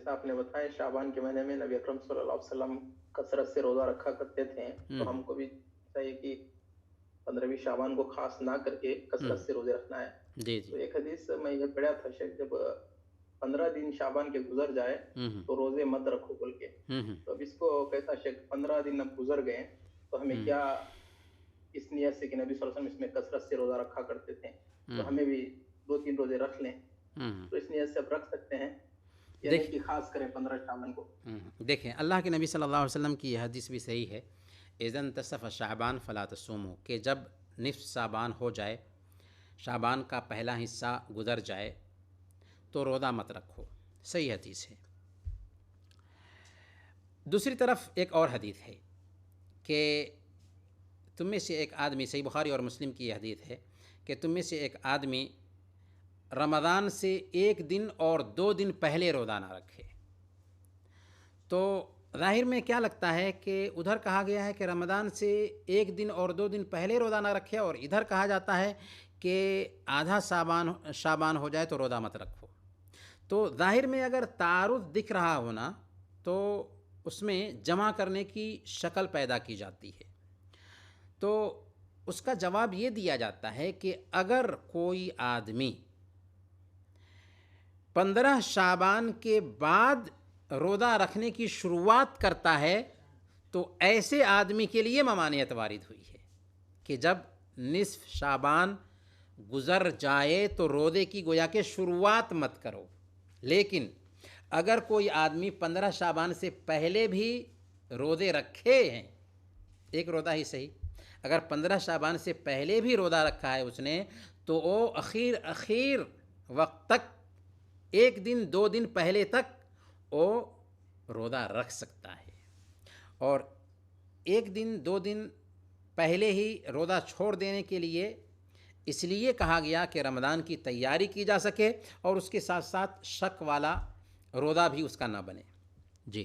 جیسا آپ نے بتایا شعبان کے مہینے میں نبی اکرم صلی اللہ علیہ وسلم کثرت سے روزہ رکھا کرتے تھے، تو ہم کو بھی چاہیے کہ 15ویں شعبان کو خاص نہ کر کے کثرت سے روزے رکھنا ہے۔ جی تو جی ایک حدیث میں یہ پڑھا تھا شیخ، جب 15 دن شعبان کے گزر جائے تو روزے مت رکھو بول کے۔ تو اب اس کو کیسا شیخ، 15 دن اب گزر گئے تو ہمیں کیا اس نیت سے کہ نبی صلی اللہ علیہ وسلم اس میں کثرت سے روزہ رکھا کرتے تھے تو ہمیں بھی 2-3 روزے رکھ لیں، تو اس نیت سے اب رکھ سکتے ہیں، یہ نہیں کہ خاص کریں 15 شعبان کو۔ دیکھیں اللہ کے نبی صلی اللہ علیہ وسلم کی یہ حدیث بھی صحیح ہے، اذا انتصف شعبان فلا تصوموا، کہ جب نصف شعبان ہو جائے، شعبان کا پہلا حصہ گزر جائے تو روزہ مت رکھو، صحیح حدیث ہے۔ دوسری طرف ایک اور حدیث ہے کہ تم میں سے ایک آدمی، صحیح بخاری اور مسلم کی یہ حدیث ہے کہ تم میں سے ایک آدمی رمضان سے 1 دن اور 2 دن پہلے روزہ نہ رکھے۔ تو ظاہر میں کیا لگتا ہے کہ ادھر کہا گیا ہے کہ رمضان سے 1 دن اور 2 دن پہلے روزہ نہ رکھے، اور ادھر کہا جاتا ہے کہ آدھا شعبان ہو جائے تو روزہ مت رکھو۔ تو ظاہر میں اگر تعارض دکھ رہا ہونا تو اس میں جمع کرنے کی شکل پیدا کی جاتی ہے۔ تو اس کا جواب یہ دیا جاتا ہے کہ اگر کوئی آدمی 15 شعبان کے بعد روزہ رکھنے کی شروعات کرتا ہے تو ایسے آدمی کے لیے ممانعت وارد ہوئی ہے کہ جب نصف شعبان گزر جائے تو روزے کی گویا کہ شروعات مت کرو، لیکن اگر کوئی آدمی 15 شعبان سے پہلے بھی روزے رکھے ہیں، ایک روزہ ہی صحیح، اگر 15 شعبان سے پہلے بھی روزہ رکھا ہے اس نے، تو وہ اخیر وقت تک 1 دن 2 دن پہلے تک وہ روزہ رکھ سکتا ہے، اور 1 دن 2 دن پہلے ہی روزہ چھوڑ دینے کے لیے اس لیے کہا گیا کہ رمضان کی تیاری کی جا سکے اور اس کے ساتھ ساتھ شک والا روزہ بھی اس کا نہ بنے۔ جی